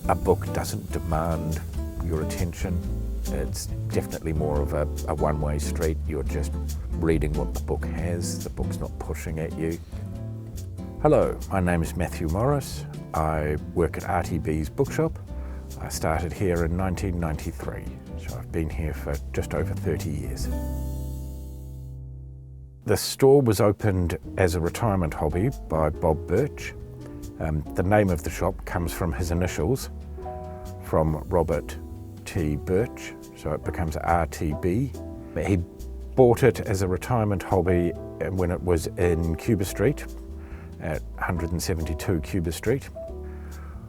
a book doesn't demand your attention. It's definitely more of a one-way street. You're just reading what the book has. The book's not pushing at you. Hello, my name is Matthew Morris. I work at Arty's bookshop. I started here in 1993, so I've been here for just over 30 years. The store was opened as a retirement hobby by Bob Birch. The name of the shop comes from his initials, from Robert T. Birch, so it becomes RTB. He bought it as a retirement hobby when it was in COUPER Street, at 172 COUPER Street.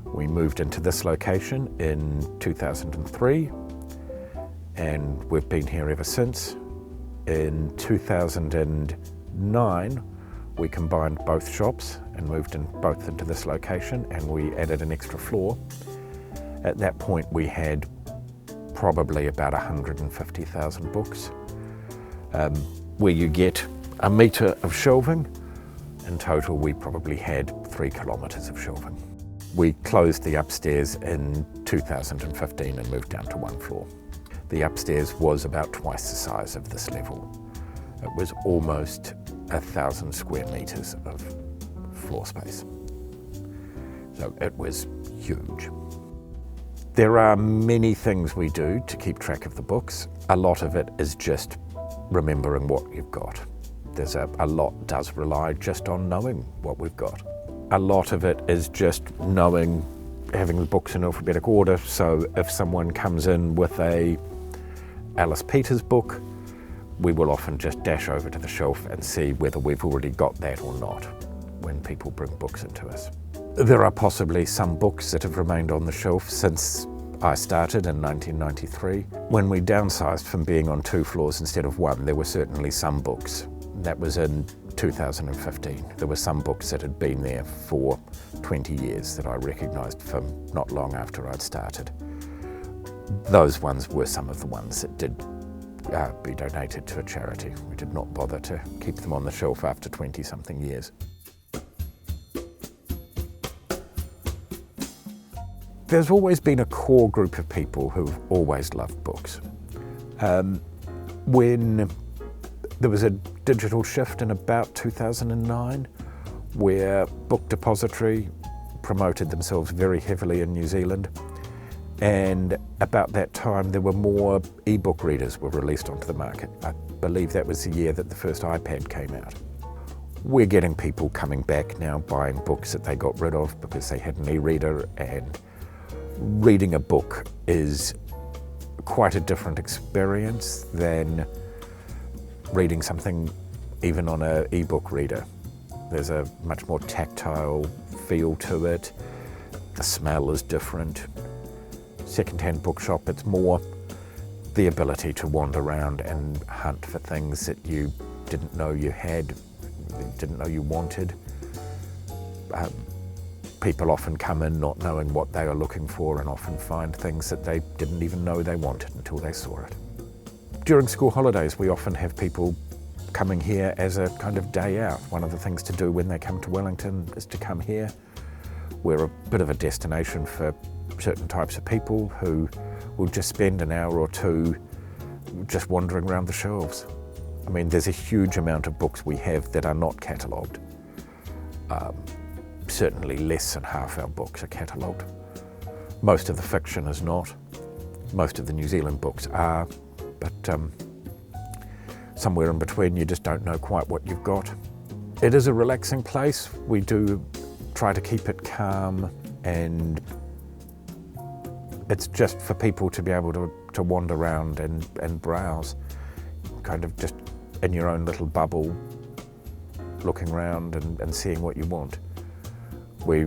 We moved into this location in 2003, and we've been here ever since. In 2009, we combined both shops and moved both into this location, and we added an extra floor. At that point, we had probably about 150,000 books, where you get a metre of shelving. In total, we probably had 3 kilometres of shelving. We closed the upstairs in 2015 and moved down to 1 floor. The upstairs was about twice the size of this level. It was almost 1,000 square metres of floor space. So it was huge. There are many things we do to keep track of the books. A lot of it is just remembering what you've got. A lot does rely just on knowing what we've got. A lot of it is just knowing, having the books in alphabetical order, so if someone comes in with a Alice Peters book, we will often just dash over to the shelf and see whether we've already got that or not when people bring books into us. There are possibly some books that have remained on the shelf since I started in 1993. When we downsized from being on 2 floors instead of 1, there were certainly some books. That was in 2015. There were some books that had been there for 20 years that I recognised from not long after I'd started. Those ones were some of the ones that did be donated to a charity. We did not bother to keep them on the shelf after 20-something years. There's always been a core group of people who've always loved books. When there was a digital shift in about 2009, where Book Depository promoted themselves very heavily in New Zealand, and about that time there were more e-book readers were released onto the market. I believe that was the year that the first iPad came out. We're getting people coming back now buying books that they got rid of because they had an e-reader, and reading a book is quite a different experience than reading something even on an e-book reader. There's a much more tactile feel to it. The smell is different. Second-hand bookshop, it's more the ability to wander around and hunt for things that you didn't know you had, didn't know you wanted. People often come in not knowing what they are looking for and often find things that they didn't even know they wanted until they saw it. During school holidays, we often have people coming here as a kind of day out. One of the things to do when they come to Wellington is to come here. We're a bit of a destination for certain types of people who will just spend an hour or two just wandering around the shelves. I mean, there's a huge amount of books we have that are not catalogued. Certainly less than half our books are catalogued. Most of the fiction is not. Most of the New Zealand books are, but somewhere in between you just don't know quite what you've got. It is a relaxing place. We do try to keep it calm, and it's just for people to be able to wander around and browse, kind of just in your own little bubble, looking around and seeing what you want. We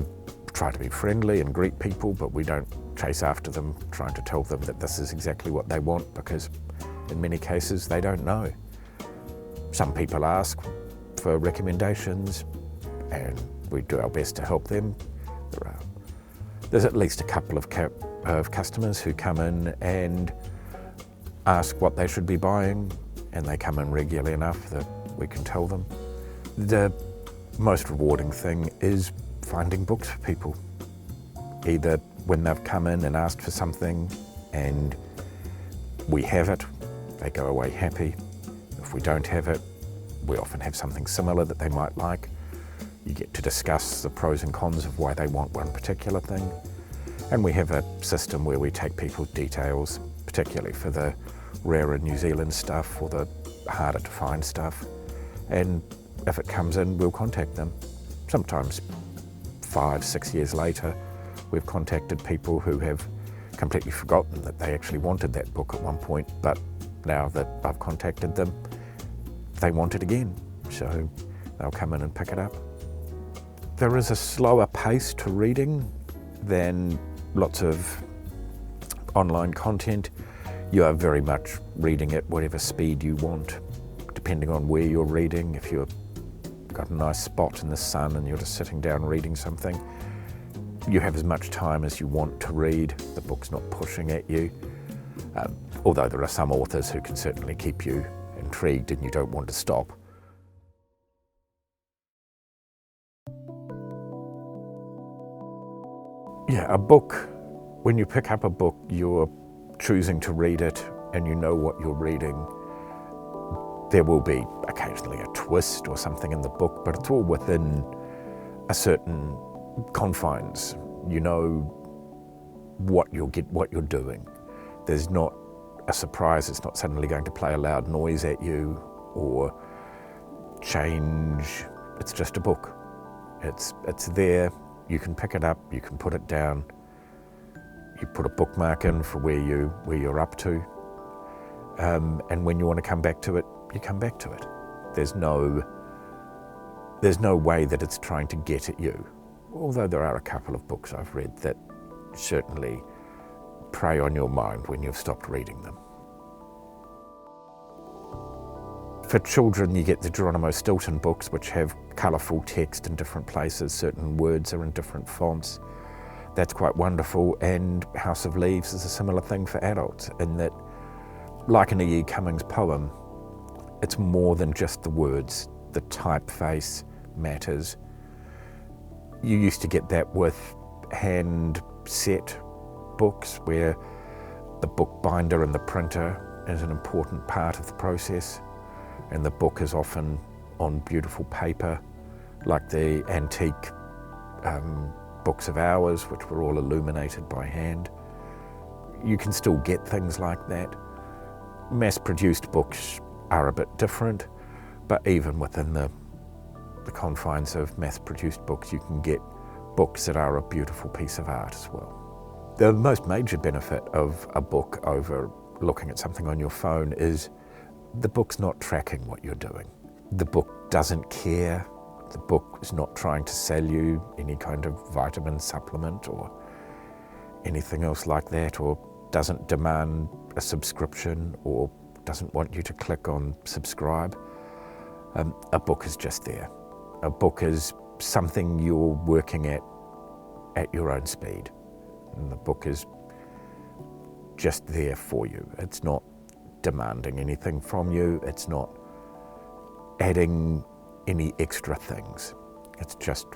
try to be friendly and greet people, but we don't chase after them trying to tell them that this is exactly what they want, because in many cases they don't know. Some people ask for recommendations and we do our best to help them. There's at least a couple of customers who come in and ask what they should be buying, and they come in regularly enough that we can tell them. The most rewarding thing is finding books for people. either when they've come in and asked for something and we have it, they go away happy. If we don't have it, we often have something similar that they might like. You get to discuss the pros and cons of why they want one particular thing. And we have a system where we take people's details, particularly for the rarer New Zealand stuff or the harder to find stuff. And if it comes in, we'll contact them. Sometimes 5, 6 years later, we've contacted people who have completely forgotten that they actually wanted that book at one point, but now that I've contacted them, they want it again. So they'll come in and pick it up. There is a slower pace to reading than lots of online content. You are very much reading at whatever speed you want, depending on where you're reading. If you've got a nice spot in the sun and you're just sitting down reading something, you have as much time as you want to read. The book's not pushing at you. Although there are some authors who can certainly keep you intrigued and you don't want to stop. Yeah, a book, when you pick up a book, you're choosing to read it and you know what you're reading. There will be occasionally a twist or something in the book, but it's all within a certain confines. You know what you're doing. There's not a surprise. It's not suddenly going to play a loud noise at you or change. It's just a book. It's there. You can pick it up, you can put it down, you put a bookmark in for where you're up to, and when you want to come back to it, you come back to it. There's no way that it's trying to get at you, although there are a couple of books I've read that certainly prey on your mind when you've stopped reading them. For children, you get the Geronimo Stilton books, which have colourful text in different places. Certain words are in different fonts. That's quite wonderful. And House of Leaves is a similar thing for adults, in that, like an E.E. Cummings poem, it's more than just the words. The typeface matters. You used to get that with hand-set books, where the book binder and the printer is an important part of the process. And the book is often on beautiful paper, like the antique books of ours, which were all illuminated by hand. You can still get things like that. Mass-produced books are a bit different, but even within the confines of mass-produced books, you can get books that are a beautiful piece of art as well. The most major benefit of a book over looking at something on your phone is the book's not tracking what you're doing. The book doesn't care. The book is not trying to sell you any kind of vitamin supplement or anything else like that, or doesn't demand a subscription or doesn't want you to click on subscribe. A book is just there. A book is something you're working at your own speed. And the book is just there for you. It's not demanding anything from you. It's not adding any extra things. It's just